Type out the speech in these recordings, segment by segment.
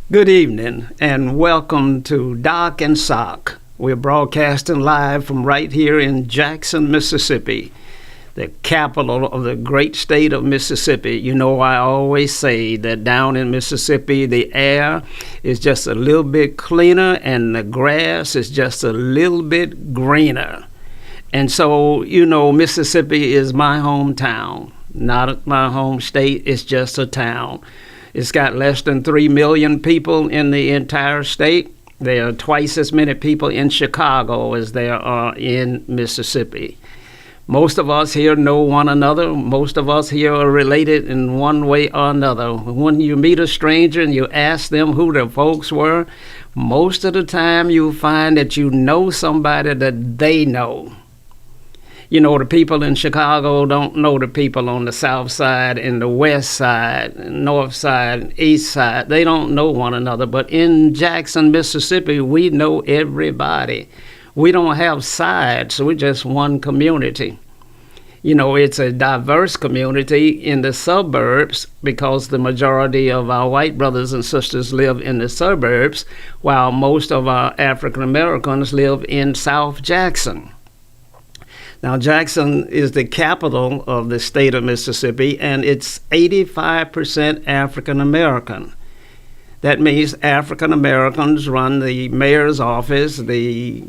Good evening and welcome to Doc and Soc. We're broadcasting live from right here in Jackson, Mississippi, the capital of the great state of Mississippi. You know, I always say that down in Mississippi, the air is just a little bit cleaner and the grass is just a little bit greener. And so, Mississippi is my hometown, not my home state. It's just a town. It's got less than 3 million people in the entire state. There are twice as many people in Chicago as there are in Mississippi. Most of us here know one another. Most of us here are related in one way or another. When you meet a stranger and you ask them who their folks were, most of the time you'll find that you know somebody that they know. You know, the people in Chicago don't know the people on the south side and the west side, north side, and east side. They don't know one another. But in Jackson, Mississippi, we know everybody. We don't have sides. We're just one community. You know, it's a diverse community in the suburbs because the majority of our white brothers and sisters live in the suburbs, while most of our African Americans live in South Jackson. Now, Jackson is the capital of the state of Mississippi, and it's 85% African American. That means African Americans run the mayor's office. The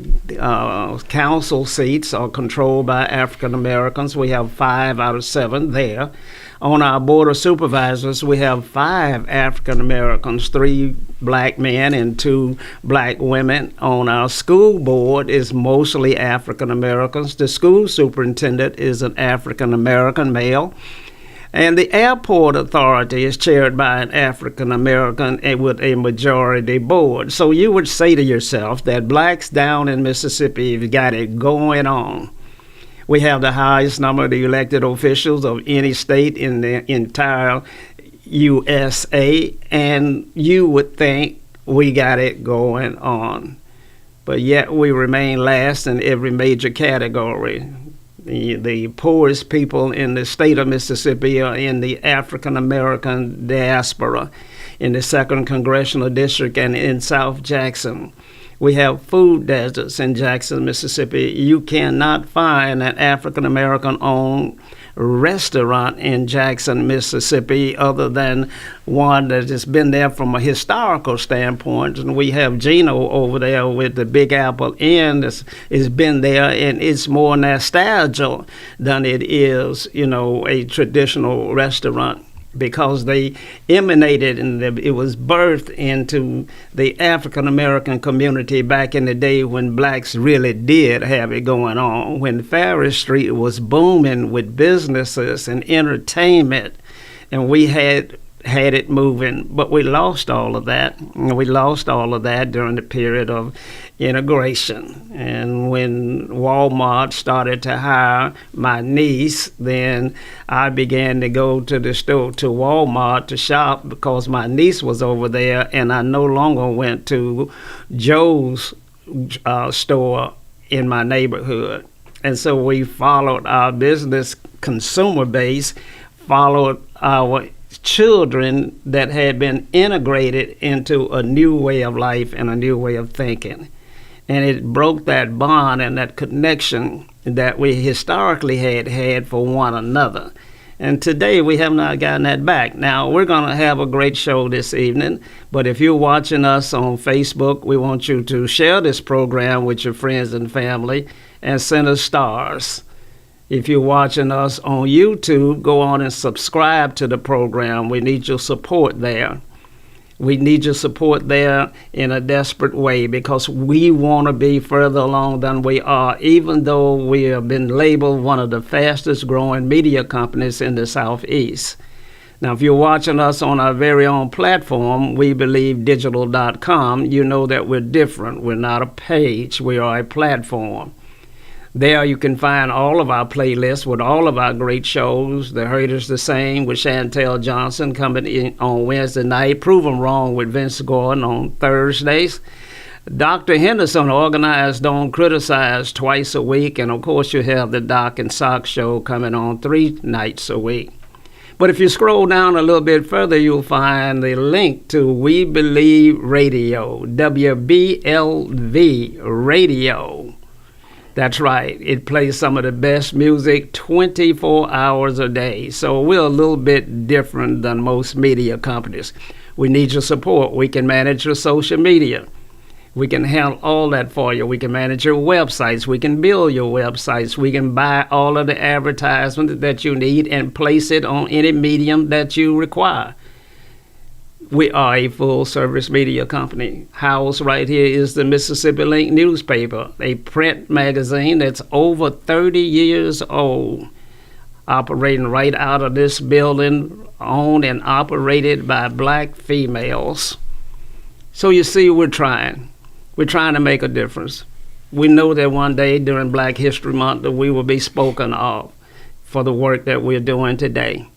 council seats are controlled by African Americans. We have 5 out of 7 there. On our board of supervisors, we have 5 African Americans, 3 black men and 2 black women. On our school board is mostly African Americans. The school superintendent is an African American male. And the airport authority is chaired by an African American with a majority board. So you would say to yourself that blacks down in Mississippi have got it going on. We have the highest number of elected officials of any state in the entire USA, and you would think we got it going on. But yet we remain last in every major category. The poorest people in the state of Mississippi are in the African American diaspora, in the 2nd Congressional District and in South Jackson. We have food deserts in Jackson, Mississippi. You cannot find an African American owned restaurant in Jackson, Mississippi, other than one that has been there from a historical standpoint. And we have Gino over there with the Big Apple Inn. It's been there, and it's more nostalgia than it is, a traditional restaurant, because they emanated and it was birthed into the African American community back in the day when blacks really did have it going on, when Farish Street was booming with businesses and entertainment, and we had it moving. But we lost all of that. And we lost all of that during the period of integration. And when Walmart started to hire my niece, then I began to go to the store, to Walmart, to shop because my niece was over there, and I no longer went to Joe's store in my neighborhood. And so we followed our business consumer base, followed our children that had been integrated into a new way of life and a new way of thinking. And it broke that bond and that connection that we historically had for one another. And today we have not gotten that back. Now, we're going to have a great show this evening, but if you're watching us on Facebook, we want you to share this program with your friends and family and send us stars. If you're watching us on YouTube, go on and subscribe to the program. We need your support there. We need your support there in a desperate way because we want to be further along than we are, even though we have been labeled one of the fastest growing media companies in the Southeast. Now, if you're watching us on our very own platform, WeBelieveDigital.com, you know that we're different. We're not a page. We are a platform. There you can find all of our playlists with all of our great shows. The Hurt Is the Same with Chantel Johnson coming in on Wednesday night. Prove 'em Wrong with Vince Gordon on Thursdays. Dr. Henderson, Organize, Don't Criticize, twice a week. And, of course, you have the Doc and Soc Show coming on 3 nights a week. But if you scroll down a little bit further, you'll find the link to We Believe Radio, WBLV Radio. That's right. It plays some of the best music 24 hours a day. So we're a little bit different than most media companies. We need your support. We can manage your social media. We can handle all that for you. We can manage your websites. We can build your websites. We can buy all of the advertisement that you need and place it on any medium that you require. We are a full-service media company. Housed right here is the Mississippi Link newspaper, a print magazine that's over 30 years old, operating right out of this building, owned and operated by black females. So you see, we're trying. We're trying to make a difference. We know that one day during Black History Month that we will be spoken of for the work that we're doing today.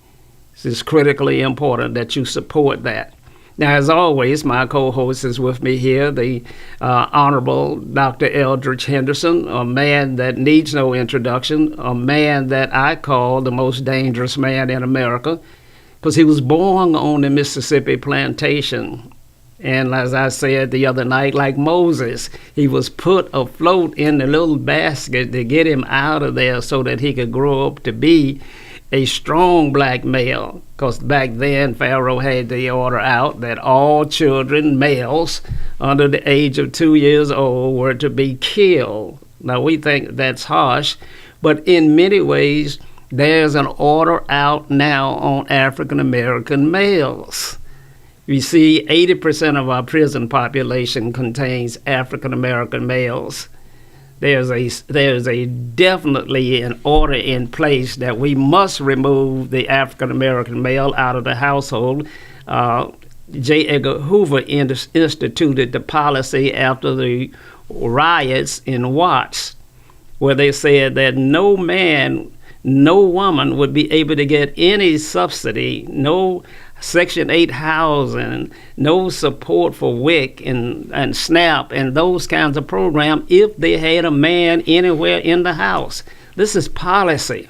It's critically important that you support that. Now, as always, my co-host is with me here, the Honorable Dr. Eldridge Henderson, a man that needs no introduction, a man that I call the most dangerous man in America, because he was born on the Mississippi plantation. And as I said the other night, like Moses, he was put afloat in the little basket to get him out of there so that he could grow up to be a strong black male. Because back then, Pharaoh had the order out that all children, males, under the age of 2 years old were to be killed. Now, we think that's harsh, but in many ways, there's an order out now on African-American males. You see, 80% of our prison population contains African-American males. There's a definitely an order in place that we must remove the African-American male out of the household. J. Edgar Hoover instituted the policy after the riots in Watts, where they said that no man, no woman would be able to get any subsidy, no Section 8 housing, no support for WIC and SNAP and those kinds of programs if they had a man anywhere in the house. This is policy.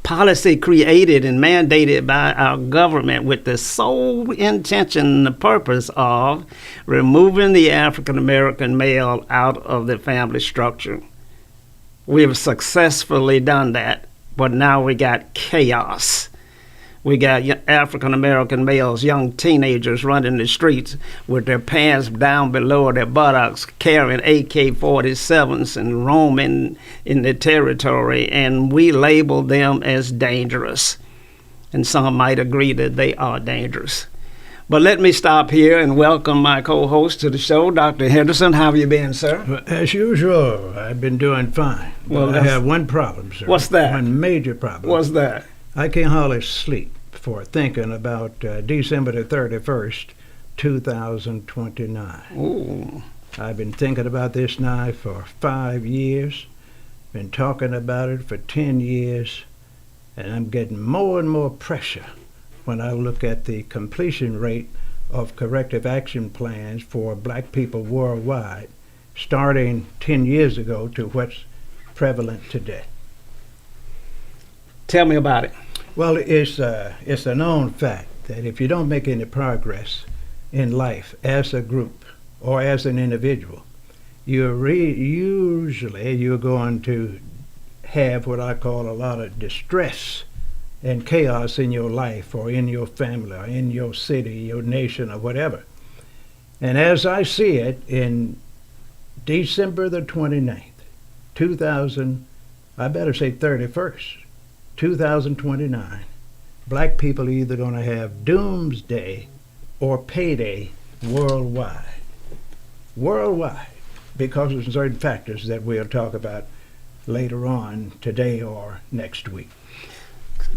Policy created and mandated by our government with the sole intention and the purpose of removing the African-American male out of the family structure. We have successfully done that, but now we got chaos. We got African-American males, young teenagers running the streets with their pants down below their buttocks, carrying AK-47s and roaming in the territory, and we label them as dangerous. And some might agree that they are dangerous. But let me stop here and welcome my co-host to the show, Dr. Henderson. How have you been, sir? Well, as usual, I've been doing fine. Well, I have one problem, sir. What's that? One major problem. What's that? I can't hardly sleep for thinking about December the 31st, 2029. Ooh. I've been thinking about this now for 5 years, been talking about it for 10 years, and I'm getting more and more pressure when I look at the completion rate of corrective action plans for black people worldwide, starting 10 years ago to what's prevalent today. Tell me about it. Well, it's a known fact that if you don't make any progress in life as a group or as an individual, usually you're going to have what I call a lot of distress and chaos in your life or in your family or in your city, your nation, or whatever. And as I see it, in December the 29th, 31st, 2029, black people are either going to have doomsday or payday worldwide. Worldwide, because of certain factors that we'll talk about later on today or next week.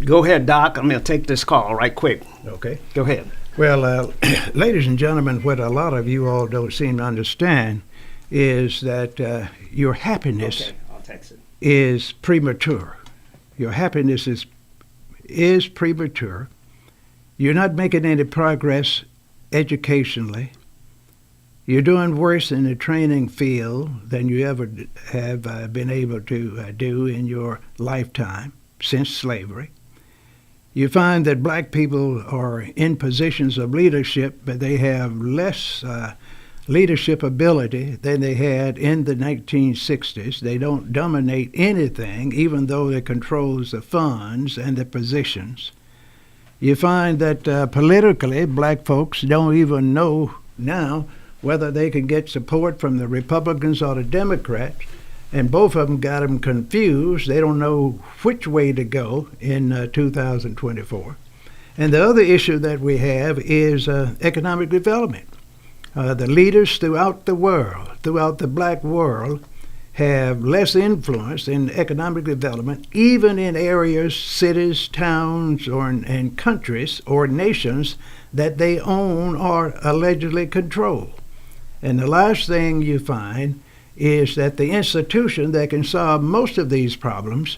Go ahead, Doc. I'm going to take this call right quick. Okay. Go ahead. Well, ladies and gentlemen, what a lot of you all don't seem to understand is that your happiness is premature. Your happiness is premature. You're not making any progress educationally. You're doing worse in the training field than you ever have been able to do in your lifetime since slavery. You find that black people are in positions of leadership, but they have less leadership ability than they had in the 1960s. They don't dominate anything, even though they control the funds and the positions. You find that politically, black folks don't even know now whether they can get support from the Republicans or the Democrats. And both of them got them confused. They don't know which way to go in 2024. And the other issue that we have is economic development. The leaders throughout the world, throughout the black world, have less influence in economic development, even in areas, cities, towns, and countries or nations that they own or allegedly control. And the last thing you find is that the institution that can solve most of these problems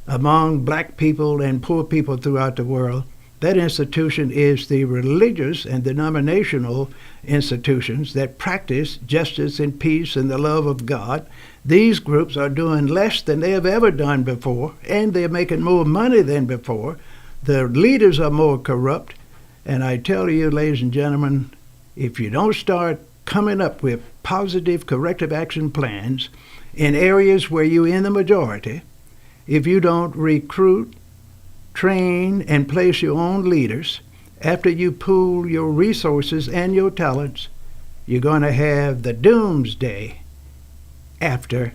among black people and poor people throughout the world, that institution is the religious and denominational institutions that practice justice and peace and the love of God. These groups are doing less than they have ever done before, and they're making more money than before. The leaders are more corrupt. And I tell you, ladies and gentlemen, if you don't start coming up with positive corrective action plans in areas where you're in the majority, if you don't recruit, train, and place your own leaders, after you pool your resources and your talents, you're going to have the doomsday after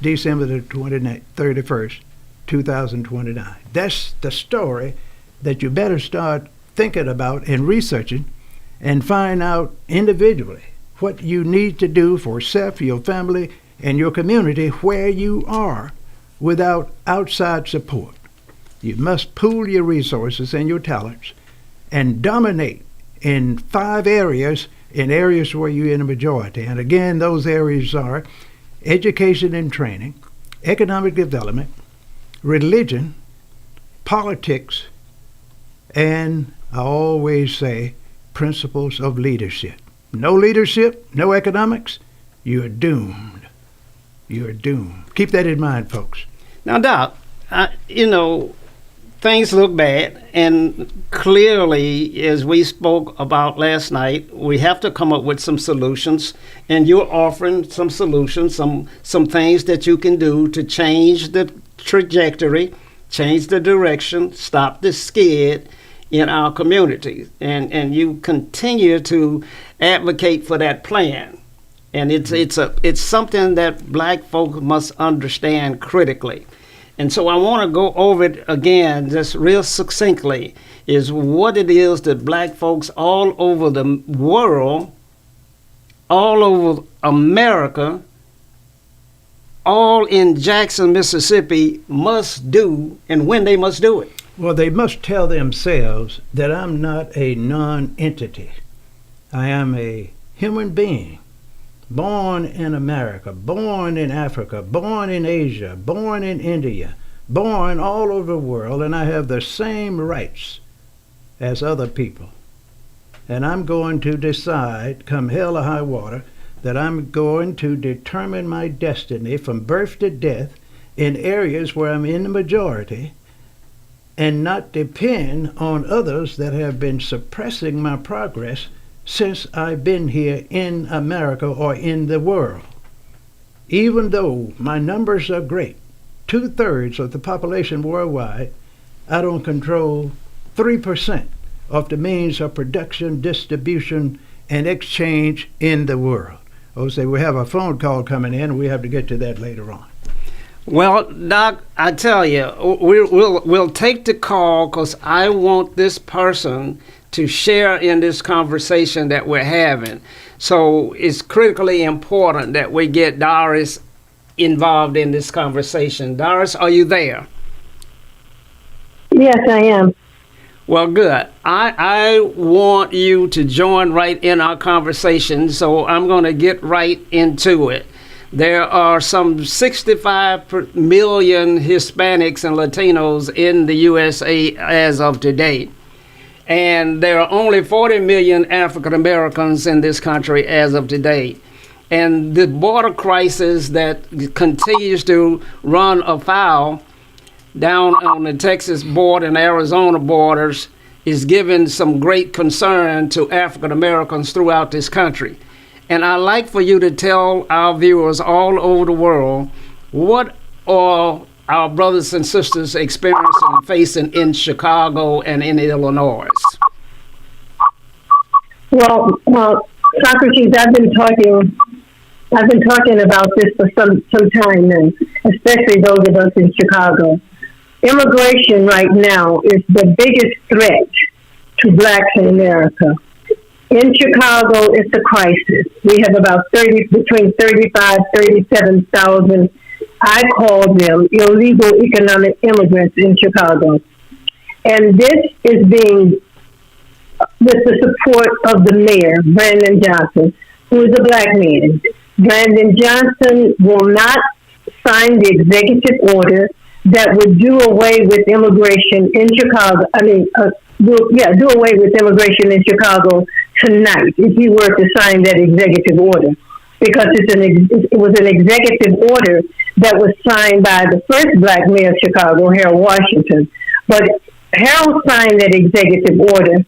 December the 31st, 2029. That's the story that you better start thinking about and researching and find out individually what you need to do for self, your family, and your community where you are without outside support. You must pool your resources and your talents and dominate in 5 areas, in areas where you're in a majority. And again, those areas are education and training, economic development, religion, politics, and I always say principles of leadership. No leadership, no economics, you're doomed. You're doomed. Keep that in mind, folks. Now, Doc, things look bad, and clearly, as we spoke about last night, we have to come up with some solutions, and you're offering some solutions, some things that you can do to change the trajectory, change the direction, stop the skid in our communities, and you continue to advocate for that plan, and it's something that black folk must understand critically. And so I want to go over it again, just real succinctly, is what it is that black folks all over the world, all over America, all in Jackson, Mississippi, must do, and when they must do it. Well, they must tell themselves that I'm not a non-entity. I am a human being, born in America, born in Africa, born in Asia, born in India, born all over the world, and I have the same rights as other people. And I'm going to decide, come hell or high water, that I'm going to determine my destiny from birth to death in areas where I'm in the majority, and not depend on others that have been suppressing my progress since I've been here in America or in the world. Even though my numbers are great, 2/3 of the population worldwide, I don't control 3% of the means of production, distribution, and exchange in the world. Jose, we have a phone call coming in. We have to get to that later on. Well, Doc, I tell you, we'll take the call because I want this person to share in this conversation that we're having. So it's critically important that we get Doris involved in this conversation. Doris, are you there? Yes, I am. Well, good. I want you to join right in our conversation, so I'm going to get right into it. There are some 65 million Hispanics and Latinos in the USA as of today. And there are only 40 million African Americans in this country as of today. And the border crisis that continues to run afoul down on the Texas border and Arizona borders is giving some great concern to African Americans throughout this country. And I'd like for you to tell our viewers all over the world what are our brothers and sisters experiencing and facing in Chicago and in Illinois. Well, Socrates, I've been talking about this for some time now, especially those of us in Chicago. Immigration right now is the biggest threat to blacks in America. In Chicago, it's a crisis. We have about between 35, 37,000, I call them illegal economic immigrants in Chicago. And this is being with the support of the mayor, Brandon Johnson, who is a black man. Brandon Johnson will not sign the executive order that would do away with immigration in Chicago. Do away with immigration in Chicago tonight if he were to sign that executive order, because it was an executive order that was signed by the first black mayor of Chicago, Harold Washington. But Harold signed that executive order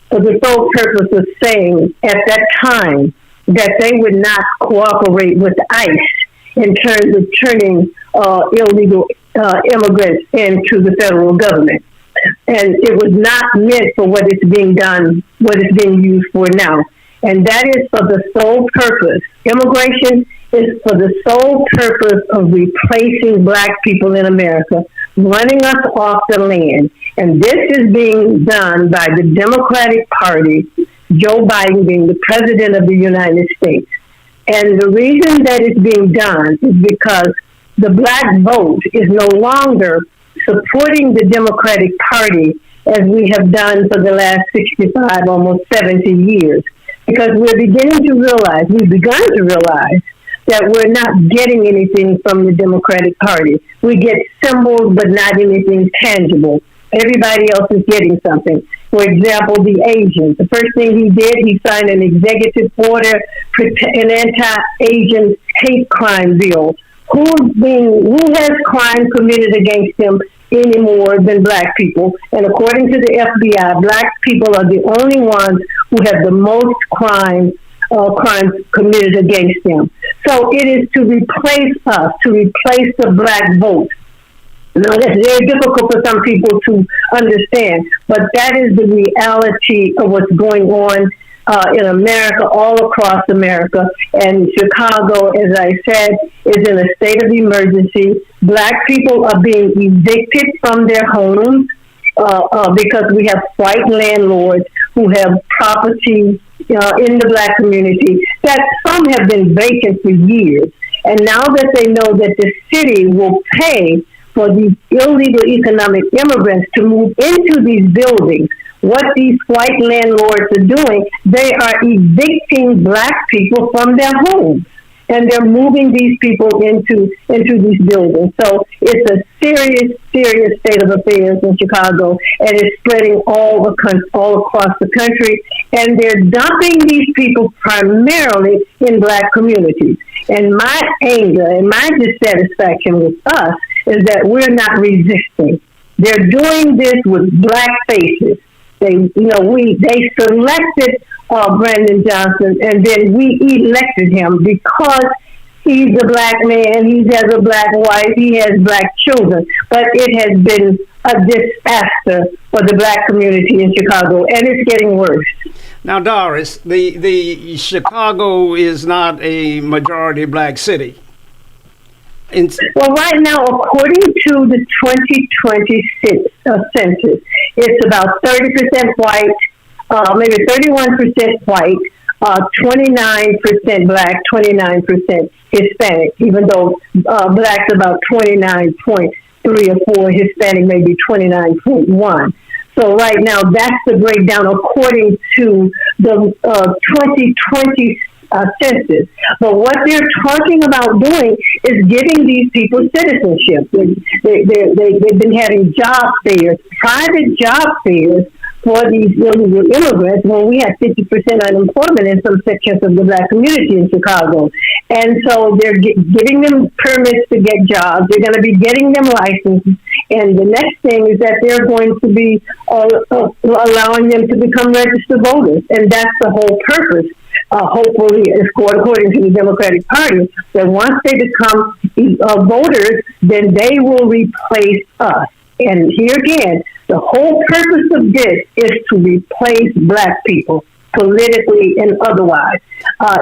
for the sole purpose of saying at that time that they would not cooperate with ICE in terms of turning illegal immigrants into the federal government. And it was not meant for what it's being used for now. And that is for the sole purpose. Immigration is for the sole purpose of replacing black people in America, running us off the land. And this is being done by the Democratic Party, Joe Biden being the president of the United States. And the reason that it's being done is because the black vote is no longer supporting the Democratic Party as we have done for the last 65, almost 70 years. Because we've begun to realize that we're not getting anything from the Democratic Party. We get symbols, but not anything tangible. Everybody else is getting something. For example, the Asians. The first thing he did, he signed an executive order, an anti-Asian hate crime bill. Who has crime committed against them any more than black people? And according to the FBI, black people are the only ones who have the most crimes committed against them. So it is to replace us, to replace the black vote. Now, that's very difficult for some people to understand, but that is the reality of what's going on in America, all across America. And Chicago, as I said, is in a state of emergency. Black people are being evicted from their homes because we have white landlords who have property in the black community that some have been vacant for years. And now that they know that the city will pay for these illegal economic immigrants to move into these buildings, what these white landlords are doing, they are evicting black people from their homes. And they're moving these people into these buildings. So it's a serious state of affairs in Chicago, and it's spreading all across the country. And they're dumping these people primarily in black communities. And my anger and my dissatisfaction with us is that we're not resisting. They're doing this with black faces. They selected Brandon Johnson, and then we elected him because he's a black man, he has a black wife, he has black children. But it has been a disaster for the black community in Chicago, and it's getting worse. Now, Doris, the Chicago is not a majority black city. Well, right now, according to the 2026 census, it's about 30% white, maybe 31% white, 29% black, 29% Hispanic, even though black's about 29.3 or 4, Hispanic maybe 29.1. So right now, that's the breakdown according to the 2020 census. But what they're talking about doing is giving these people citizenship. They've been having job fairs, private job fairs for these illegal immigrants when we have 50% unemployment in some sections of the black community in Chicago. And so they're giving them permits to get jobs. They're going to be getting them licenses. And the next thing is that they're going to be allowing them to become registered voters. And that's the whole purpose. Hopefully, according to the Democratic Party, that once they become voters, then they will replace us. And here again, the whole purpose of this is to replace black people, politically and otherwise.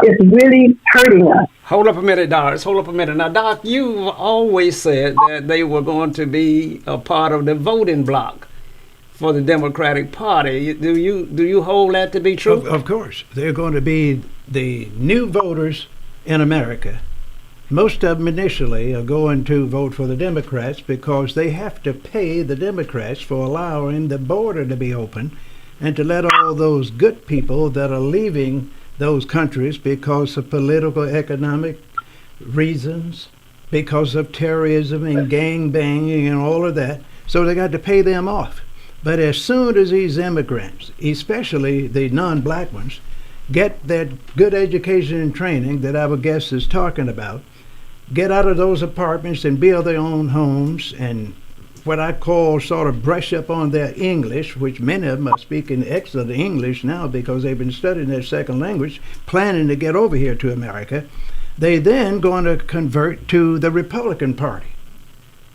It's really hurting us. Hold up a minute, Doris. Hold up a minute. Now, Doc, you've always said that they were going to be a part of the voting bloc for the Democratic Party. Do you hold that to be true? Of course. They're going to be the new voters in America. Most of them initially are going to vote for the Democrats because they have to pay the Democrats for allowing the border to be open and to let all those good people that are leaving those countries because of political, economic reasons, because of terrorism and gang banging and all of that. So they got to pay them off. But as soon as these immigrants, especially the non-black ones, get that good education and training that our guest is talking about, get out of those apartments and build their own homes and what I call sort of brush up on their English, which many of them are speaking excellent English now because they've been studying their second language, planning to get over here to America, they then going to convert to the Republican Party.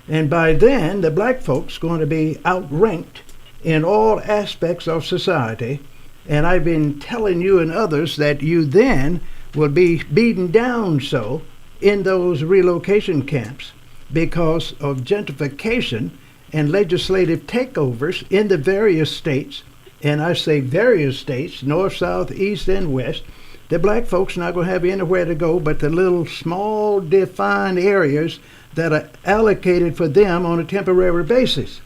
And by then, the black folks going to be outranked in all aspects of society. And I've been telling you and others that you then will be beaten down so in those relocation camps because of gentrification and legislative takeovers in the various states. And I say various states, north, south, east, and west. The black folks not going to have anywhere to go but the little small defined areas that are allocated for them on a temporary basis.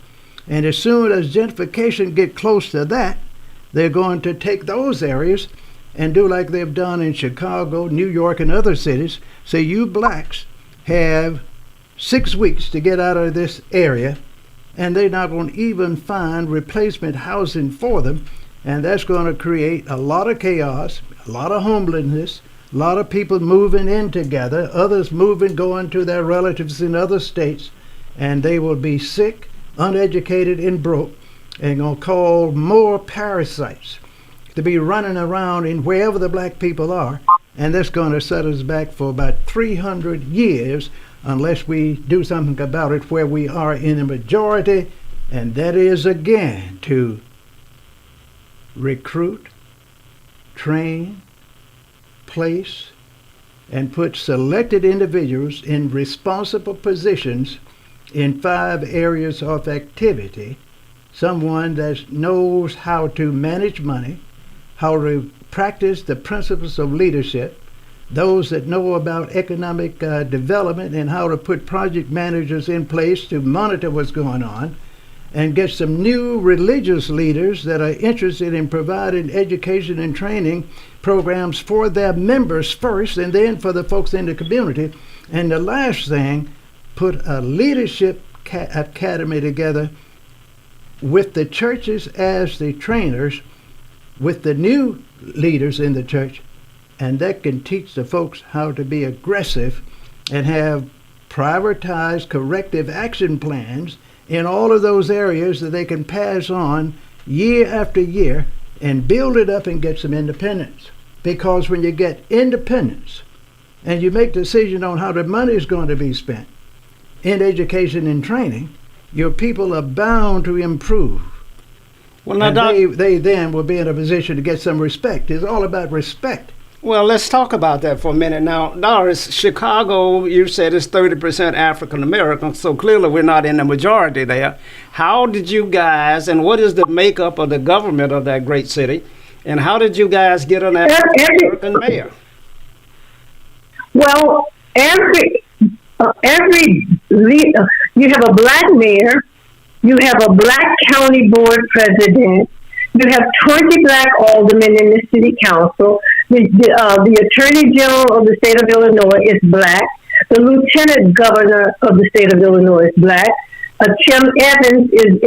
And as soon as gentrification get close to that, they're going to take those areas and do like they've done in Chicago, New York, and other cities. Say, you blacks have 6 weeks to get out of this area, and they're not going to even find replacement housing for them. And that's going to create a lot of chaos, a lot of homelessness, a lot of people moving in together, others moving, going to their relatives in other states, and they will be sick, uneducated, and broke, and going to call more parasites to be running around in wherever the black people are. And that's going to set us back for about 300 years unless we do something about it where we are in the majority, and that is again to recruit, train, place, and put selected individuals in responsible positions in 5 areas of activity. Someone that knows how to manage money, how to practice the principles of leadership, those that know about economic development and how to put project managers in place to monitor what's going on, and get some new religious leaders that are interested in providing education and training programs for their members first and then for the folks in the community. And the last thing, put a leadership academy together with the churches as the trainers, with the new leaders in the church, and that can teach the folks how to be aggressive and have prioritized corrective action plans in all of those areas that they can pass on year after year and build it up and get some independence. Because when you get independence and you make decisions on how the money is going to be spent in education and training, your people are bound to improve. Well, now, and Doc, they then will be in a position to get some respect. It's all about respect. well, let's talk about that for a minute. Now, Doris, Chicago, you said is 30% African American, so clearly we're not in the majority there. How did you guys, and what is the makeup of the government of that great city, and how did you guys get an African American mayor? Well, you have a black mayor, you have a black county board president, you have 20 black aldermen in the city council. The attorney general of the state of Illinois is black. The lieutenant governor of the state of Illinois is black. Tim Evans is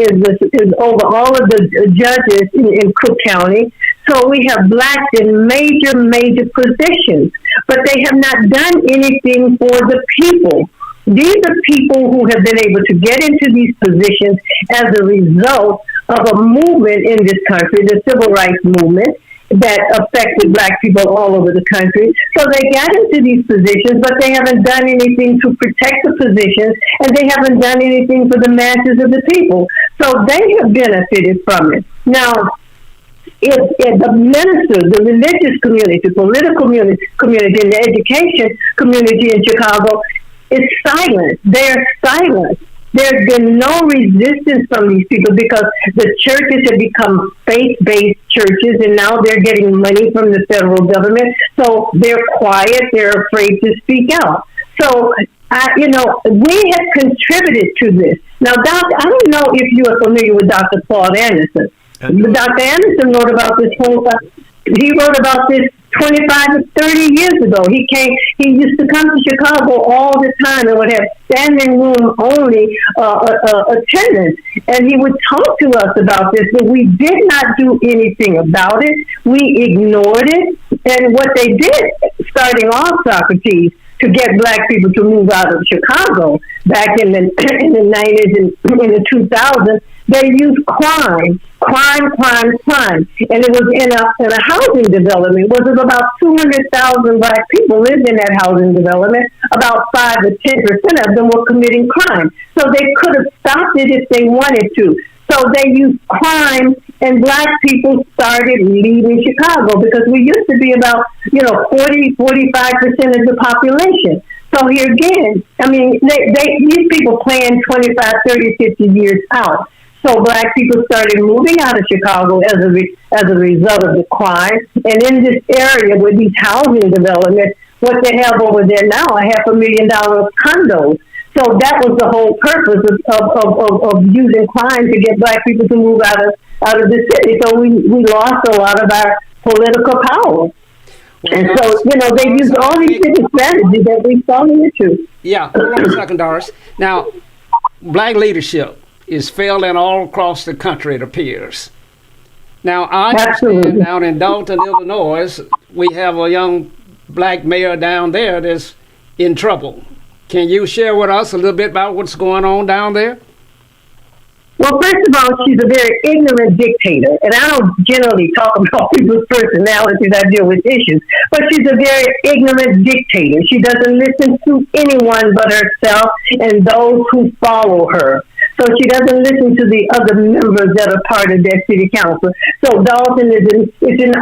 over all of the judges in Cook County. So we have blacks in major positions, but they have not done anything for the people. These are people who have been able to get into these positions as a result of a movement in this country, the civil rights movement, that affected black people all over the country. So they got into these positions, but they haven't done anything to protect the positions, and they haven't done anything for the masses of the people. So they have benefited from it. Now, if the ministers, the religious community, political community, and the education community in Chicago is silent. They're silent. There's been no resistance from these people because the churches have become faith-based churches, and now they're getting money from the federal government. So they're quiet. They're afraid to speak out. So, we have contributed to this. Now, Doc, I don't know if you are familiar with Dr. Claude Anderson. Dr. Anderson wrote about this he wrote about this 25 to 30 years ago. He used to come to Chicago all the time and would have standing room only attendance. And he would talk to us about this, but we did not do anything about it. We ignored it. And what they did, starting off, Socrates, to get black people to move out of Chicago back in the 90s and in the 2000s, they used crime. And it was in a housing development. It was about 200,000 black people lived in that housing development. About 5 to 10% of them were committing crime. So they could have stopped it if they wanted to. So they used crime, and black people started leaving Chicago because we used to be about, 40, 45% of the population. So here again, I mean, these people plan 25, 30, 50 years out. So black people started moving out of Chicago as a result of the crime. And in this area with these housing developments, what they have over there now, $500,000 condos. So that was the whole purpose of using crime to get black people to move out of the city. So we lost a lot of our political power. And so, they used all these different strategies that we saw into. Yeah, hold on a second, Doris. Now, black leadership is failing all across the country, it appears. Now, I understand down in Dalton, Illinois, we have a young black mayor down there that's in trouble. Can you share with us a little bit about what's going on down there? Well, first of all, she's a very ignorant dictator, and I don't generally talk about people's personalities. I deal with issues, but she's a very ignorant dictator. She doesn't listen to anyone but herself and those who follow her. So she doesn't listen to the other members that are part of that city council. So Dalton it's an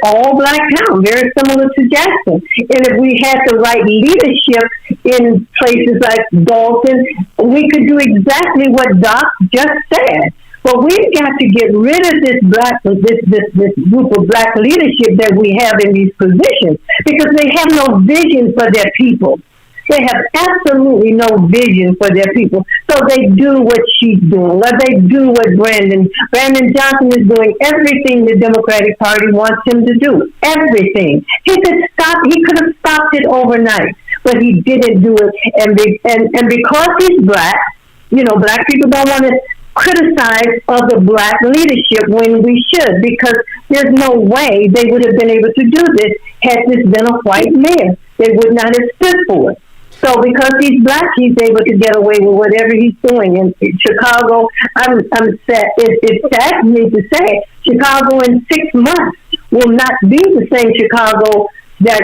all black town, very similar to Jackson. And if we had the right leadership in places like Dalton, we could do exactly what Doc just said. But we've got to get rid of this group of black leadership that we have in these positions because they have no vision for their people. They have absolutely no vision for their people. So they do what she's doing. Or they do what Brandon Johnson is doing. Everything the Democratic Party wants him to do. Everything. He could have stopped it overnight, but he didn't do it. And because he's black, black people don't want to criticize other black leadership when we should, because there's no way they would have been able to do this had this been a white mayor. They would not have stood for it. So because he's black, he's able to get away with whatever he's doing. In Chicago, I'm sad. It saddens me to say Chicago in 6 months will not be the same Chicago that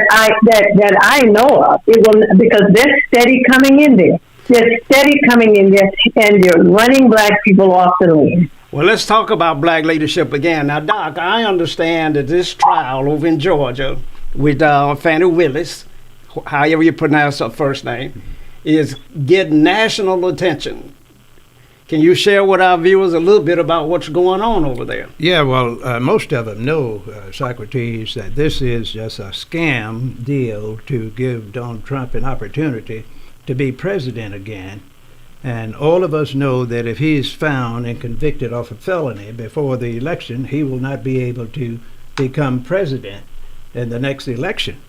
I know of. It will, because they're steady coming in there. They're steady coming in there, and they're running black people off to the wind. Well, let's talk about black leadership again. Now, Doc, I understand that this trial over in Georgia with Fannie Willis, however you pronounce her first name, is getting national attention. Can you share with our viewers a little bit about what's going on over there? Yeah, well, most of them know, Socrates, that this is just a scam deal to give Donald Trump an opportunity to be president again. And all of us know that if he is found and convicted of a felony before the election, he will not be able to become president in the next election.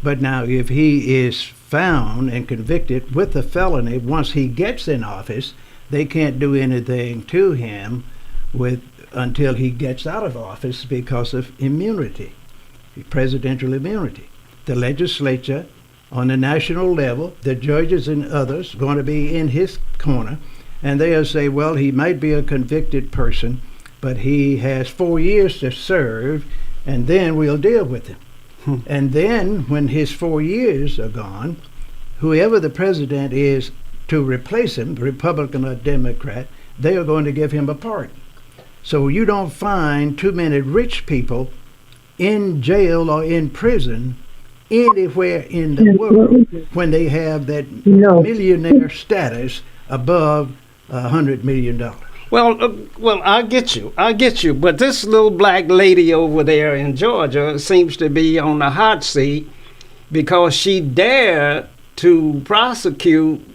But now, if he is found and convicted with a felony, once he gets in office, they can't do anything to him until he gets out of office because of immunity, presidential immunity. The legislature on the national level. The judges and others going to be in his corner, and they'll say, well, he might be a convicted person, but he has 4 years to serve, and then we'll deal with him. And then when his 4 years are gone, whoever the president is to replace him, Republican or Democrat, they are going to give him a pardon. So you don't find too many rich people in jail or in prison anywhere in the world when they have that millionaire status above $100 million. Well, I get you. But this little black lady over there in Georgia seems to be on the hot seat because she dared to prosecute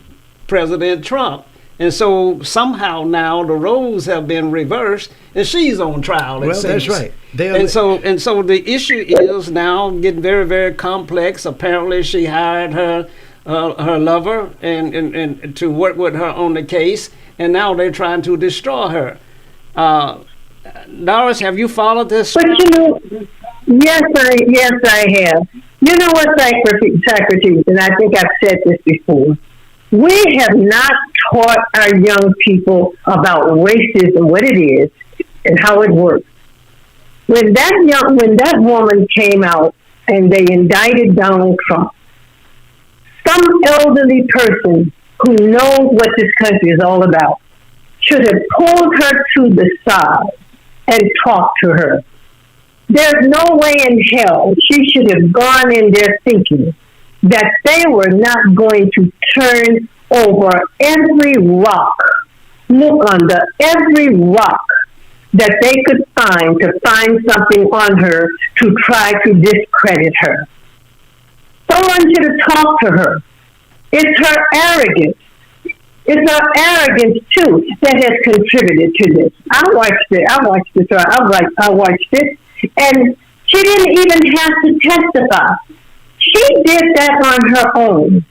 President Trump. And so somehow now the roles have been reversed, and she's on trial. Well, that's right. And so the issue is now getting very, very complex. Apparently, she hired her lover and to work with her on the case, and now they're trying to destroy her. Doris, have you followed this? But yes, I have. You know what, Socrates, and I think I've said this before. We have not taught our young people about racism, what it is, and how it works. When that woman came out and they indicted Donald Trump, some elderly person who knows what this country is all about should have pulled her to the side and talked to her. There's no way in hell she should have gone in there thinking that they were not going to turn over every rock, look under every rock that they could find to find something on her to try to discredit her. Someone should have talked to her. It's her arrogance. It's her arrogance, too, that has contributed to this. I watched it, and she didn't even have to testify. She did that on her own.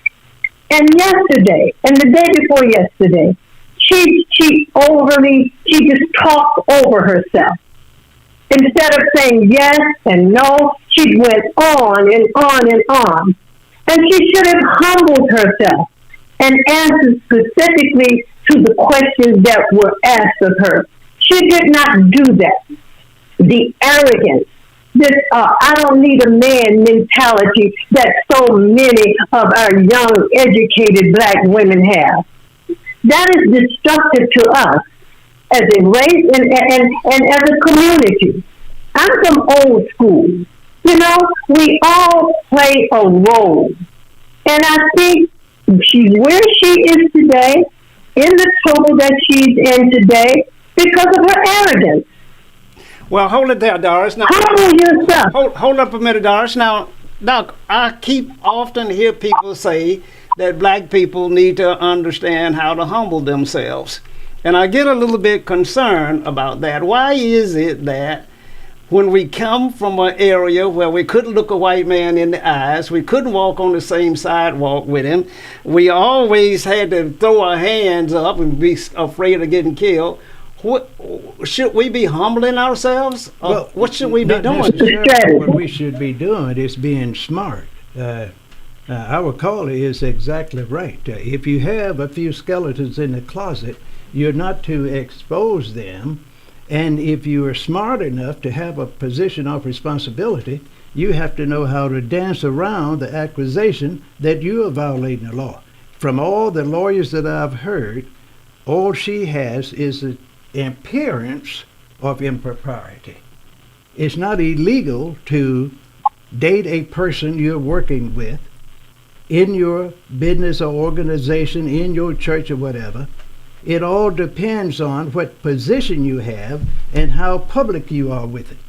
And yesterday, and the day before yesterday, she just talked over herself. Instead of saying yes and no, she went on and on and on. And she should have humbled herself and answered specifically to the questions that were asked of her. She did not do that. The arrogance, this I don't need a man mentality that so many of our young, educated black women have. That is destructive to us as a race and as a community. I'm from old school. You know, we all play a role. And I think she's where she is today, in the trouble that she's in today, because of her arrogance. Well, hold it there, Doris. Now, humble yourself. Hold up a minute, Doris. Now, Doc, I often hear people say that black people need to understand how to humble themselves. And I get a little bit concerned about that. Why is it that when we come from an area where we couldn't look a white man in the eyes, we couldn't walk on the same sidewalk with him, we always had to throw our hands up and be afraid of getting killed, should we be humbling ourselves? Well, what should we be doing? What we should be doing is being smart. Our caller is exactly right. If you have a few skeletons in the closet, you're not to expose them. And if you are smart enough to have a position of responsibility, you have to know how to dance around the accusation that you are violating the law. From all the lawyers that I've heard, all she has is an appearance of impropriety. It's not illegal to date a person you're working with in your business or organization, in your church or whatever. It all depends on what position you have and how public you are with it.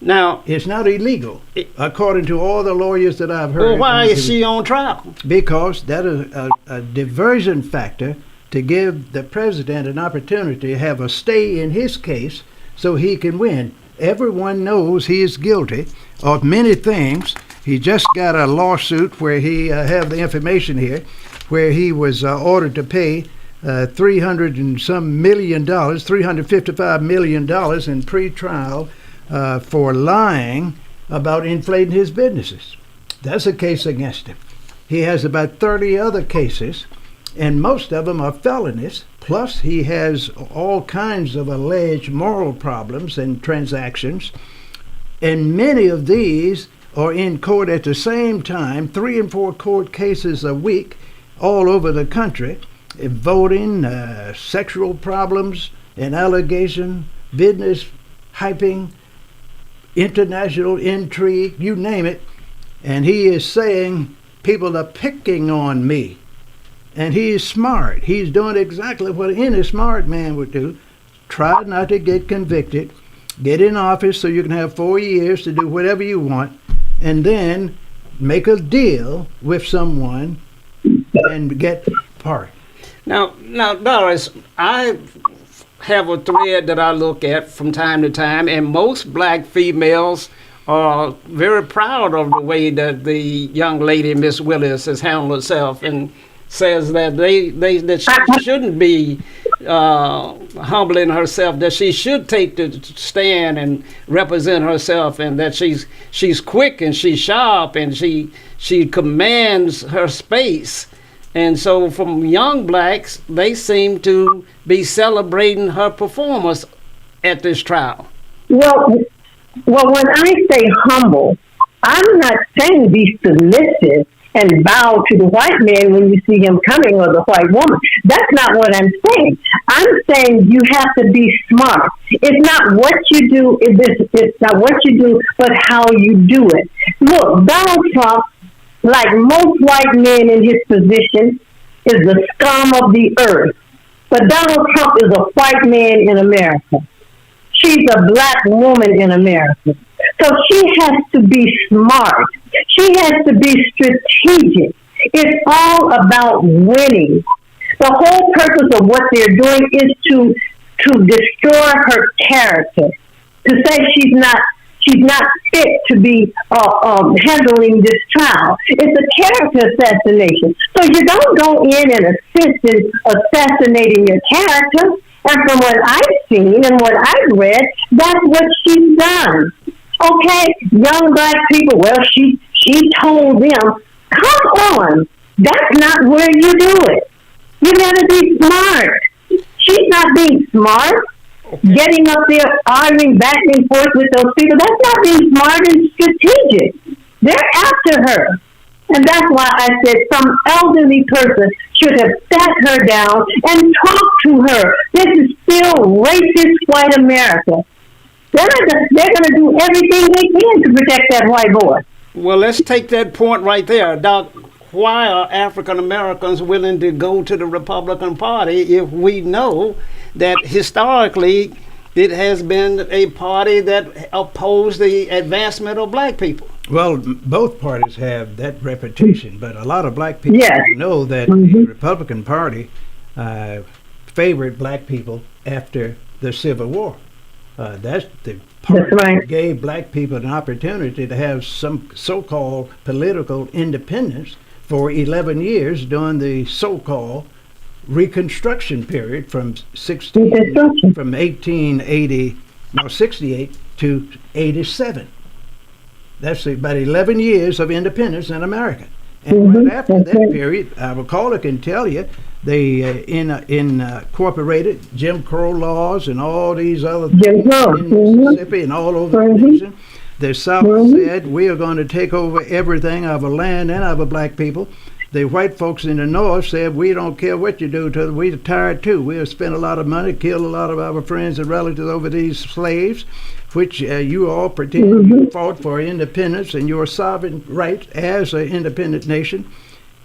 Now, it's not illegal, according to all the lawyers that I've heard. Well, why is she on trial? Because that is a diversion factor to give the president an opportunity to have a stay in his case so he can win. Everyone knows he is guilty of many things. He just got a lawsuit where he have the information here, where he was ordered to pay $300 and some million, $355 million in pre-trial for lying about inflating his businesses. That's a case against him. He has about 30 other cases, and most of them are felonies. Plus, he has all kinds of alleged moral problems and transactions. And many of these are in court at the same time, 3 and 4 court cases a week all over the country. Voting, sexual problems, and allegation, business hyping, international intrigue, you name it. And he is saying people are picking on me. And he is smart. He's doing exactly what any smart man would do. Try not to get convicted. Get in office so you can have 4 years to do whatever you want. And then make a deal with someone and get pardoned. Now, Doris, I have a thread that I look at from time to time, and most black females are very proud of the way that the young lady, Miss Willis, has handled herself, and says that that she shouldn't be humbling herself, that she should take the stand and represent herself, and that she's quick and she's sharp and she commands her space. And so from young blacks, they seem to be celebrating her performance at this trial. Well, when I say humble, I'm not saying be submissive and bow to the white man when you see him coming, or the white woman. That's not what I'm saying. I'm saying you have to be smart. It's not what you do, it's not what you do, but how you do it. Look, Donald Trump, like most white men in his position, is the scum of the earth. But Donald Trump is a white man in America. She's a black woman in America. So she has to be smart. She has to be strategic. It's all about winning. The whole purpose of what they're doing is to destroy her character, to say she's not fit to be handling this trial. It's a character assassination. So you don't go in and assist in assassinating your character. And from what I've seen and what I've read, that's what she's done. Okay, young black people, well, she told them, come on, that's not where you do it. You gotta be smart. She's not being smart. Okay. Getting up there, arguing back and forth with those people, that's not being smart and strategic. They're after her. And that's why I said some elderly person should have sat her down and talked to her. This is still racist white America. They're going to do everything they can to protect that white boy. Well, let's take that point right there. Doc, why are African Americans willing to go to the Republican Party if we know that historically it has been a party that opposed the advancement of black people? Well, both parties have that reputation, but a lot of black people know that the Republican Party favored black people after the Civil War. That's the party that gave black people an opportunity to have some so-called political independence for 11 years during the so-called Reconstruction period from 1868 to 87. That's about 11 years of independence in America. And right after that period, our caller can tell you, they incorporated Jim Crow laws and all these other things in Mississippi and all over the nation. The South said, we are going to take over everything, our land and our black people. The white folks in the North said, we don't care what you do to them. We're tired too. We have spent a lot of money, killed a lot of our friends and relatives over these slaves, which you all particularly fought for independence and your sovereign right as an independent nation.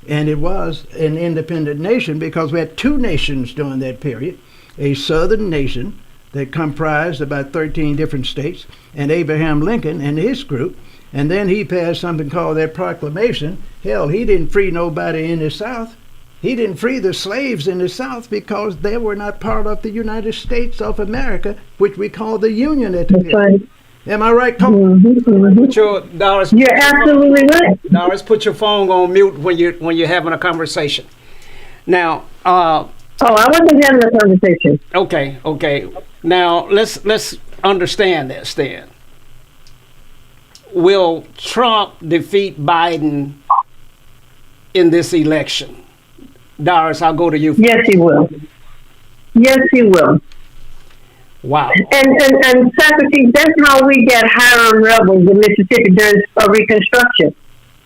And it was an independent nation because we had two nations during that period, a southern nation that comprised about 13 different states, and Abraham Lincoln and his group. And then he passed something called that proclamation. Hell, he didn't free nobody in the South. He didn't free the slaves in the South because they were not part of the United States of America, which we call the Union at the time. Am I right, Cole? Doris, you're absolutely right. Doris, put your phone on mute when you're having a conversation. Now, I wasn't having a conversation. Okay. Now let's understand this then. will Trump defeat Biden in this election? Doris, I'll go to you. Yes, he will. Yes, he will. Wow. And Socrates, that's how we got Hiram rebels in Mississippi during Reconstruction.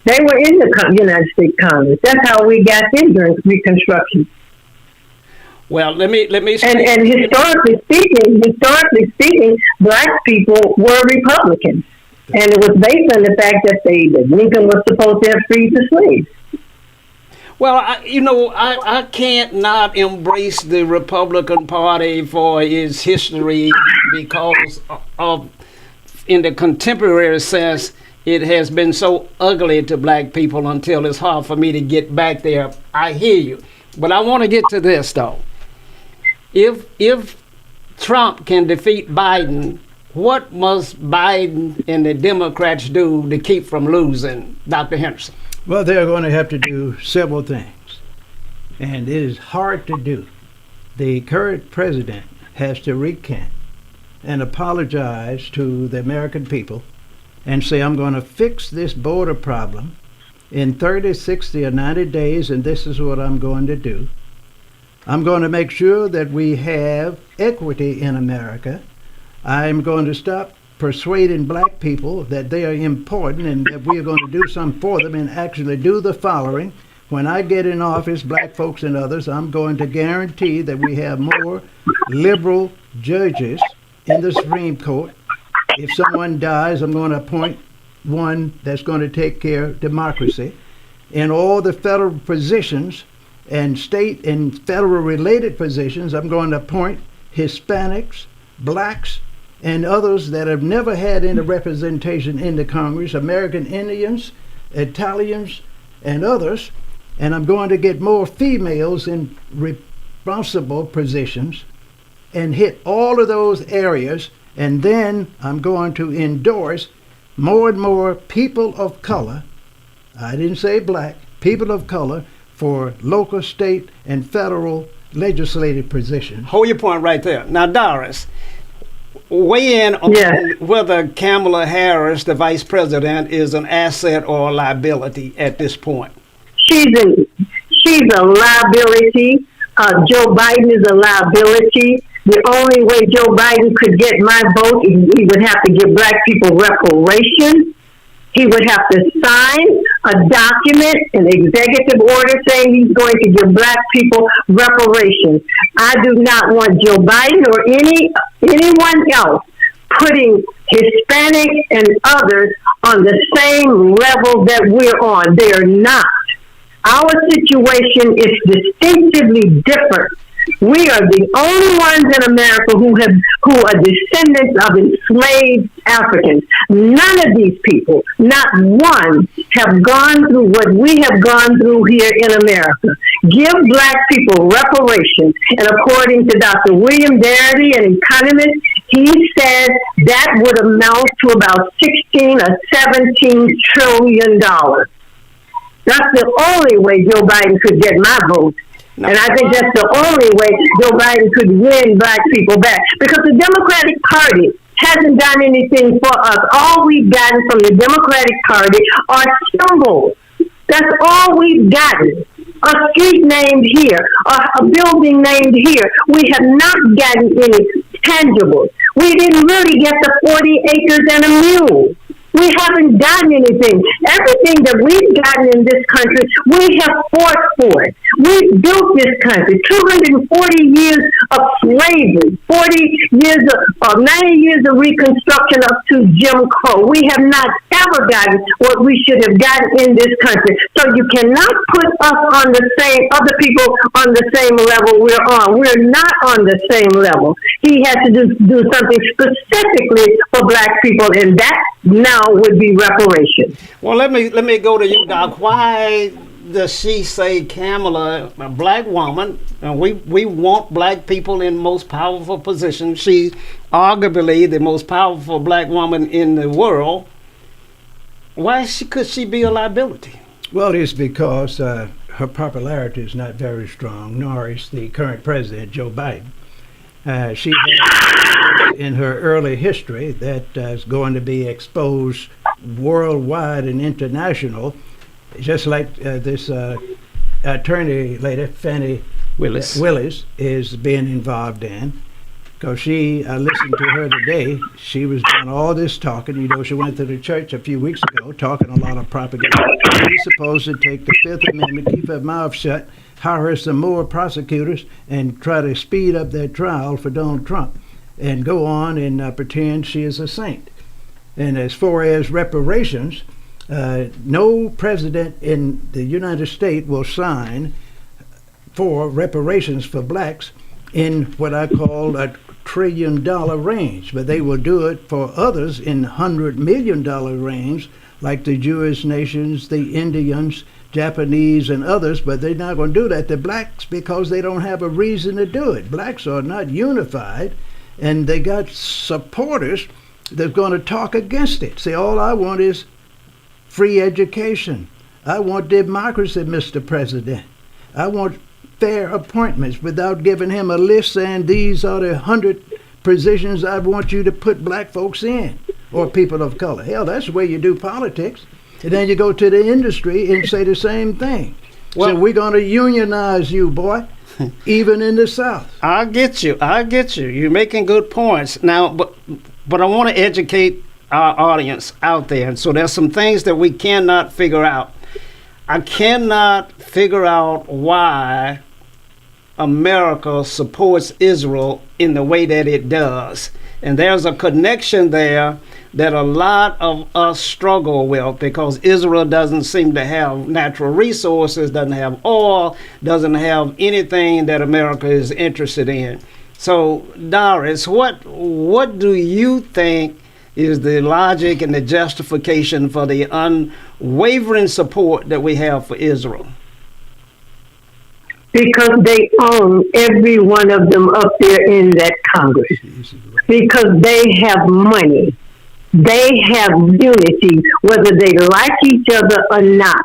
They were in the United States Congress. That's how we got them during Reconstruction. Well, let me. And historically speaking, black people were Republicans, and it was based on the fact that Lincoln was supposed to have freed the slaves. Well, I can't not embrace the Republican Party for its history because of, in the contemporary sense, it has been so ugly to black people until it's hard for me to get back there. I hear you. But I want to get to this, though. If Trump can defeat Biden, what must Biden and the Democrats do to keep from losing, Dr. Henderson? Well, they're going to have to do several things, and it is hard to do. The current president has to recant and apologize to the American people and say, I'm going to fix this border problem in 30, 60, or 90 days, and this is what I'm going to do. I'm going to make sure that we have equity in America. I'm going to stop persuading black people that they are important and that we are going to do something for them, and actually do the following. When I get in office, black folks and others, I'm going to guarantee that we have more liberal judges in the Supreme Court. If someone dies, I'm going to appoint one that's going to take care of democracy. In all the federal positions and state and federal related positions, I'm going to appoint Hispanics, blacks, and others that have never had any representation in the Congress, American Indians, Italians, and others. And I'm going to get more females in responsible positions and hit all of those areas. And then I'm going to endorse more and more people of color. I didn't say black, people of color for local, state, and federal legislative positions. Hold your point right there. Now, Doris, weigh in on whether Kamala Harris, the vice president, is an asset or a liability at this point. She's a liability. Joe Biden is a liability. The only way Joe Biden could get my vote is he would have to give black people reparations. He would have to sign a document, an executive order saying he's going to give black people reparations. I do not want Joe Biden or anyone else putting Hispanics and others on the same level that we're on. They are not. Our situation is distinctively different. We are the only ones in America who are descendants of enslaved Africans. None of these people, not one, have gone through what we have gone through here in America. Give black people reparations. And according to Dr. William Darity, an economist, he said that would amount to about $16 or $17 trillion. That's the only way Joe Biden could get my vote. And I think that's the only way Joe Biden could win black people back. Because the Democratic Party hasn't done anything for us. All we've gotten from the Democratic Party are symbols. That's all we've gotten. A street named here, a building named here. We have not gotten any tangibles. We didn't really get the 40 acres and a mule. We haven't gotten anything. Everything that we've gotten in this country, we have fought for it. We built this country. 240 years of slavery, 90 years of Reconstruction up to Jim Crow. We have not ever gotten what we should have gotten in this country. So you cannot put us on the same, other people on the same level we're on. We're not on the same level. He has to do something specifically for black people, and that now would be reparations. Well, let me go to you, Doc. Why does she say Kamala, a black woman, and we want black people in most powerful positions? She's arguably the most powerful black woman in the world. Why could she be a liability? Well, it's because her popularity is not very strong, nor is the current president, Joe Biden. She has in her early history that is going to be exposed worldwide and international, just like this attorney lady, Fannie Willis, is being involved in. Because I listened to her today. She was doing all this talking. You know, she went to the church a few weeks ago talking a lot of propaganda. She's supposed to take the Fifth Amendment, keep her mouth shut, hire some more prosecutors, and try to speed up their trial for Donald Trump, and go on and pretend she is a saint. And as far as reparations, no president in the United States will sign for reparations for blacks in what I call a $1 trillion range, but they will do it for others in $100 million range, like the Jewish nations, the Indians, Japanese, and others, but they're not going to do that to blacks because they don't have a reason to do it. Blacks are not unified, and they got supporters that's going to talk against it. Say, all I want is free education. I want democracy, Mr. President. I want fair appointments without giving him a list saying these are the 100 positions I want you to put black folks in, or people of color. Hell, that's the way you do politics. And then you go to the industry and say the same thing. Well, so we're going to unionize you, boy, even in the South. I get you. You're making good points. Now, but I want to educate our audience out there. And so there's some things that we cannot figure out. I cannot figure out why America supports Israel in the way that it does. And there's a connection there that a lot of us struggle with, because Israel doesn't seem to have natural resources, doesn't have oil, doesn't have anything that America is interested in. So, Doris, what do you think is the logic and the justification for the unwavering support that we have for Israel? Because they own every one of them up there in that Congress. Because they have money. They have unity, whether they like each other or not.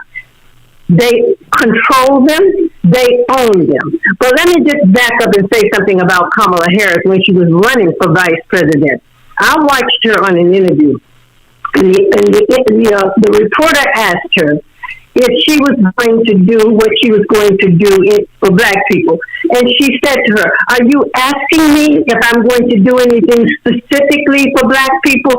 They control them. They own them. But let me just back up and say something about Kamala Harris when she was running for vice president. I watched her on an interview, and the reporter asked her if she was going to do what she was going to do for black people. And she said to her, "Are you asking me if I'm going to do anything specifically for black people?"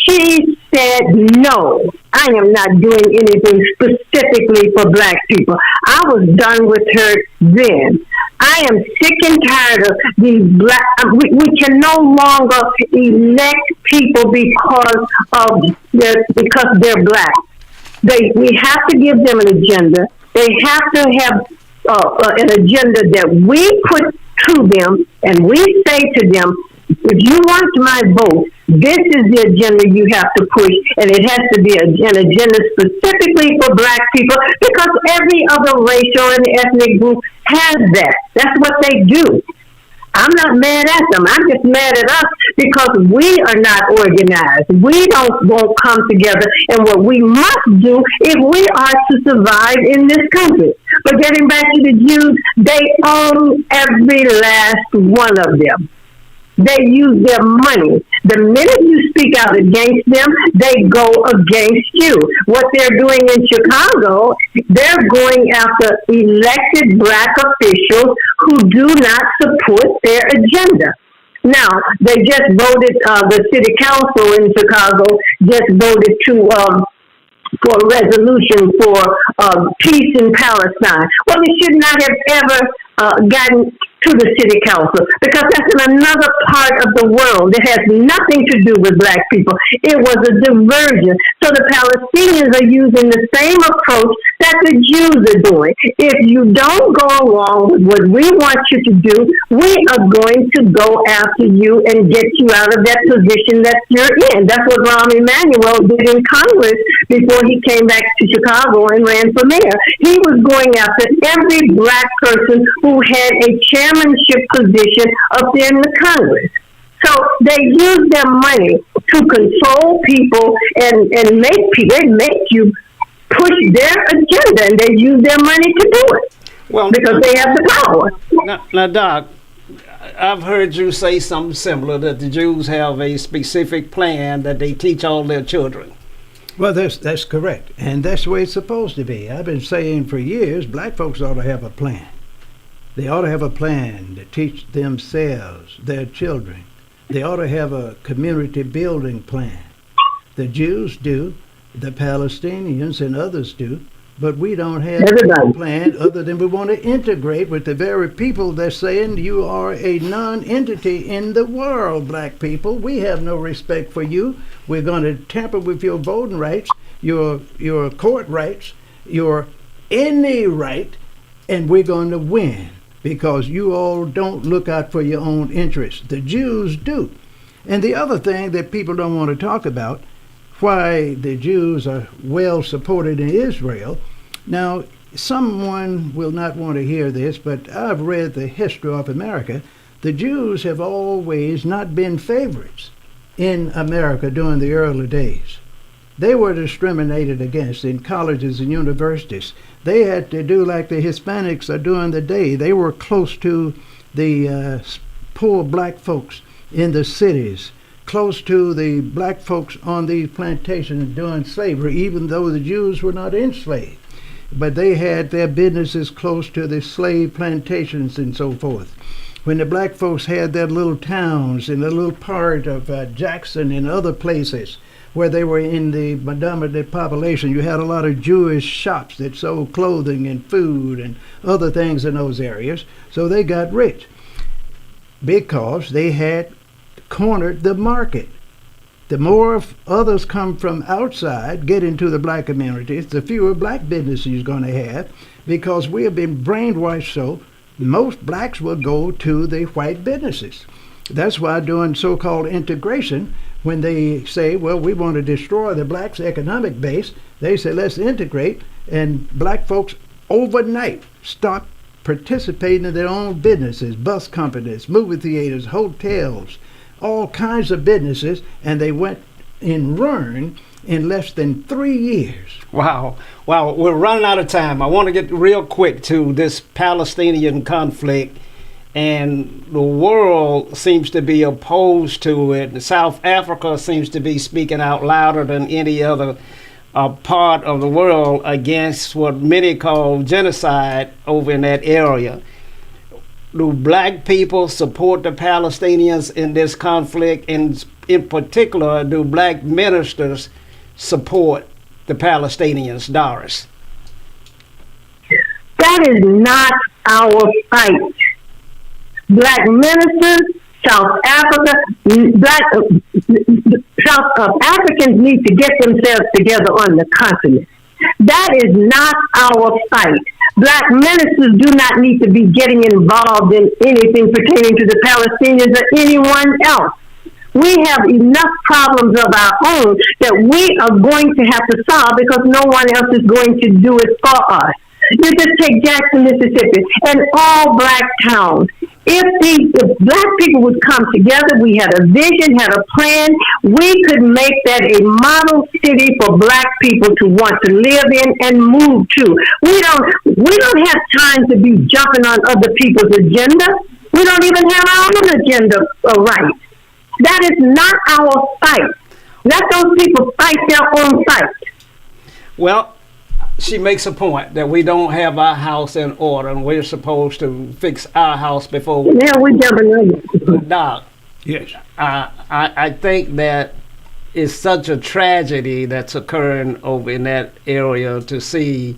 She said, "No, I am not doing anything specifically for black people." I was done with her then. I am sick and tired of these black. We can no longer elect people because they're black. We have to give them an agenda. They have to have an agenda that we put to them, and we say to them, if you want my vote, this is the agenda you have to push, and it has to be an agenda specifically for black people, because every other racial and ethnic group has that. That's what they do. I'm not mad at them. I'm just mad at us because we are not organized. We won't come together. And what we must do if we are to survive in this country. But getting back to the Jews, they own every last one of them. They use their money. The minute you speak out against them, they go against you. What they're doing in Chicago, they're going after elected black officials who do not support their agenda. Now, they just voted, the city council in Chicago just voted for a resolution for peace in Palestine. Well, it should not have ever gotten to the city council, because that's in another part of the world that has nothing to do with black people. It was a diversion. So the Palestinians are using the same approach that the Jews are doing. If you don't go along with what we want you to do, we are going to go after you and get you out of that position that you're in. That's what Rahm Emanuel did in Congress before he came back to Chicago and ran for mayor. He was going after every black person who had a chairmanship position up there in the Congress. So they use their money to control people and make you push their agenda, and they use their money to do it. Well, because they have the power. Now, Doc, I've heard you say something similar, that the Jews have a specific plan that they teach all their children. Well, that's correct, and that's the way it's supposed to be. I've been saying for years, black folks ought to have a plan. They ought to have a plan to teach themselves, their children. They ought to have a community building plan. The Jews do, the Palestinians and others do, but we don't have a plan other than we want to integrate with the very people that's saying you are a non-entity in the world, black people. We have no respect for you. We're going to tamper with your voting rights, your court rights, your any right, and we're going to win because you all don't look out for your own interests. The Jews do. And the other thing that people don't want to talk about, why the Jews are well supported in Israel. Now, someone will not want to hear this, but I've read the history of America. The Jews have always not been favorites in America during the early days. They were discriminated against in colleges and universities. They had to do like the Hispanics are doing today. They were close to the poor black folks in the cities, close to the black folks on these plantations during slavery, even though the Jews were not enslaved. But they had their businesses close to the slave plantations and so forth. When the black folks had their little towns in a little part of Jackson and other places where they were in the predominant population, you had a lot of Jewish shops that sold clothing and food and other things in those areas. So they got rich because they had cornered the market. The more others come from outside, get into the black communities, the fewer black businesses you're going to have, because we have been brainwashed so most blacks will go to the white businesses. That's why doing so-called integration, when they say, well, we want to destroy the blacks' economic base, they say, let's integrate, and black folks overnight stop participating in their own businesses, bus companies, movie theaters, hotels, all kinds of businesses, and they went in ruin in less than 3 years. Wow. We're running out of time. I want to get real quick to this Palestinian conflict, and the world seems to be opposed to it. South Africa seems to be speaking out louder than any other part of the world against what many call genocide over in that area. Do black people support the Palestinians in this conflict? And in particular, do black ministers support the Palestinians, Doris? That is not our fight. Black ministers, South Africa, South Africans need to get themselves together on the continent. That is not our fight. Black ministers do not need to be getting involved in anything pertaining to the Palestinians or anyone else. We have enough problems of our own that we are going to have to solve because no one else is going to do it for us. You just take Jackson, Mississippi, and all black towns. If black people would come together, we had a vision, had a plan, we could make that a model city for black people to want to live in and move to. We don't have time to be jumping on other people's agenda. We don't even have our own agenda right. That is not our fight. Let those people fight their own fight. Well, she makes a point that we don't have our house in order, and we're supposed to fix our house before we... Yeah, we're jumping over. Doc, Yes. I think that it's such a tragedy that's occurring over in that area to see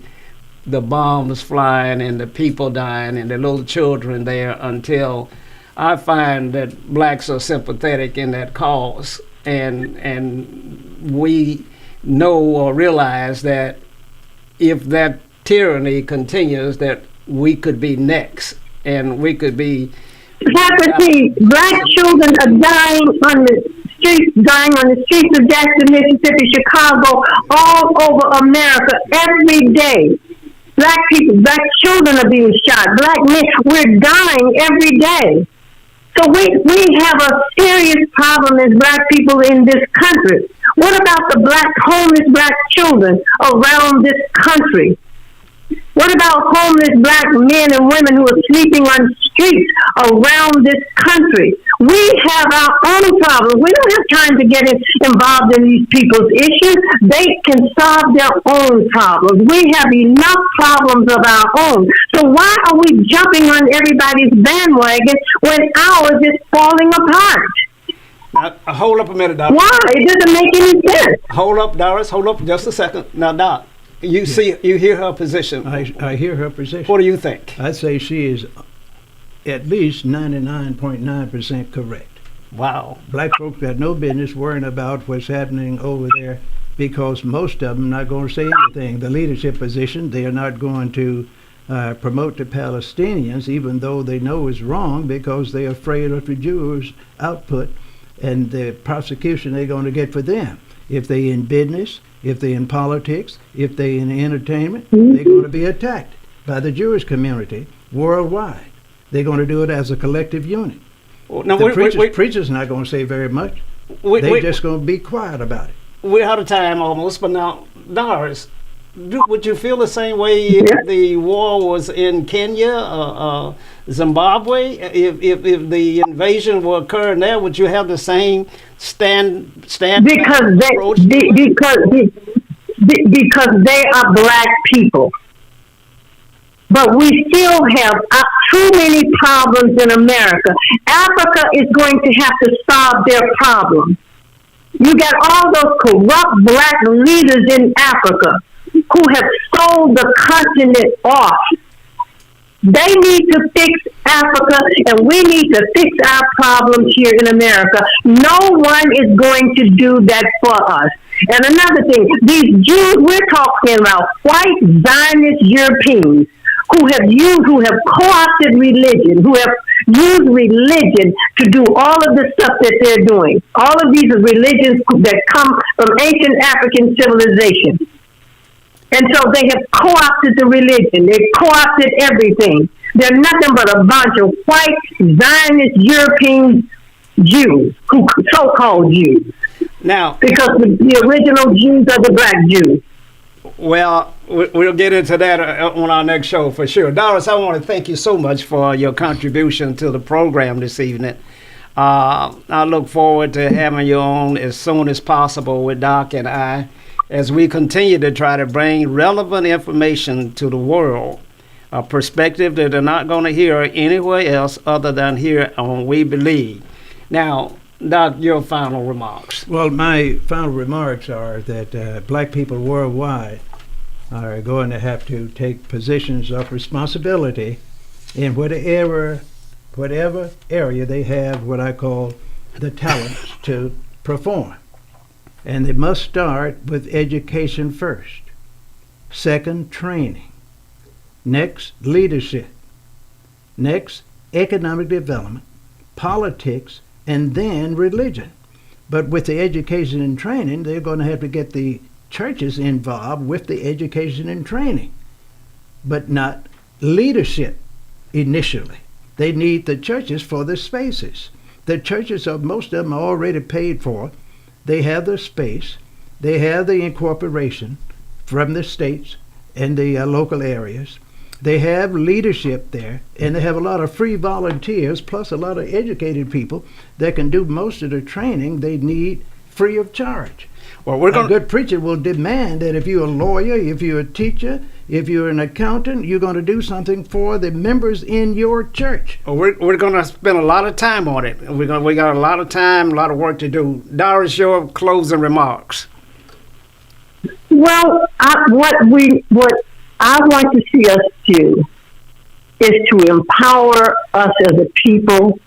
the bombs flying and the people dying and the little children there, until I find that blacks are sympathetic in that cause, and we know or realize that if that tyranny continues, that we could be next, and we could be... Black children are dying on the streets of Jackson, Mississippi, Chicago, all over America every day. Black children are being shot. Black men, we're dying every day. So we have a serious problem as black people in this country. What about the homeless black children around this country? What about homeless black men and women who are sleeping on streets around this country? We have our own problems. We don't have time to get involved in these people's issues. They can solve their own problems. We have enough problems of our own. So why are we jumping on everybody's bandwagon when ours is falling apart? Now, hold up a minute, Doc. Why? It doesn't make any sense. Hold up, Doris. Hold up just a second. Now, Doc, you hear her position. I hear her position. What do you think? I'd say she is at least 99.9% correct. Wow. Black folks got no business worrying about what's happening over there because most of them not going to say anything. The leadership position, they are not going to promote the Palestinians, even though they know it's wrong because they're afraid of the Jews' output and the prosecution they're going to get for them. If they in business, if they in politics, if they in entertainment, they're going to be attacked by the Jewish community worldwide. They're going to do it as a collective unit. Well, now, preachers not going to say very much. They're just going to be quiet about it. We're out of time almost, but now, Doris, would you feel the same way if the war was in Kenya, Zimbabwe? If the invasion were occurring there, would you have the same stand? Because they are black people. But we still have too many problems in America. Africa is going to have to solve their problems. You got all those corrupt black leaders in Africa who have sold the continent off. They need to fix Africa, and we need to fix our problems here in America. No one is going to do that for us. And another thing, these Jews, we're talking about white Zionist Europeans who have co-opted religion, who have used religion to do all of the stuff that they're doing. All of these are religions that come from ancient African civilization. And so they have co-opted the religion. They've co-opted everything. They're nothing but a bunch of white Zionist European Jews, so-called Jews. Now, because the original Jews are the black Jews. Well, we'll get into that on our next show for sure. Doris, I want to thank you so much for your contribution to the program this evening. I look forward to having you on as soon as possible with Doc and I as we continue to try to bring relevant information to the world, a perspective that they're not going to hear anywhere else other than here on We Believe. Now, Doc, your final remarks. Well, my final remarks are that black people worldwide are going to have to take positions of responsibility in whatever area they have what I call the talents to perform. And they must start with education first. Second, training. Next, leadership. Next, economic development, politics, and then religion. But with the education and training, they're going to have to get the churches involved with the education and training, but not leadership initially. They need the churches for the spaces. The churches, most of them are already paid for. They have the space. They have the incorporation from the states and the local areas. They have leadership there, and they have a lot of free volunteers, plus a lot of educated people that can do most of the training they need free of charge. Well, a good preacher will demand that if you're a lawyer, if you're a teacher, if you're an accountant, you're going to do something for the members in your church. Well, we're going to spend a lot of time on it. We got a lot of time, a lot of work to do. Doris, your closing remarks. Well, what I want to see us do is to empower us as a people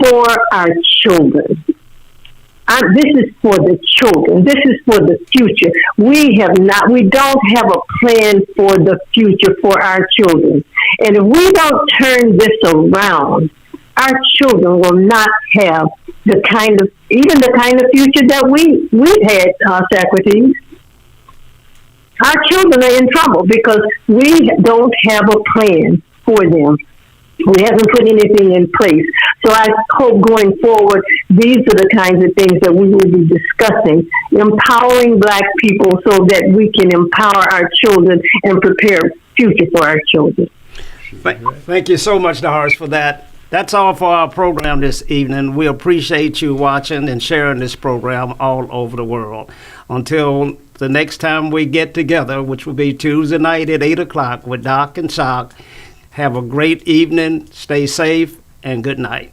for our children. This is for the children. This is for the future. We don't have a plan for the future for our children. And if we don't turn this around, our children will not have the kind of future that we've had, Socrates. Our children are in trouble because we don't have a plan for them. We haven't put anything in place. So I hope going forward, these are the kinds of things that we will be discussing, empowering Black people so that we can empower our children and prepare future for our children. Thank you so much, Doris, for that. That's all for our program this evening. We appreciate you watching and sharing this program all over the world. Until the next time we get together, which will be Tuesday night at 8 o'clock with Doc and Soc, have a great evening, stay safe, and good night.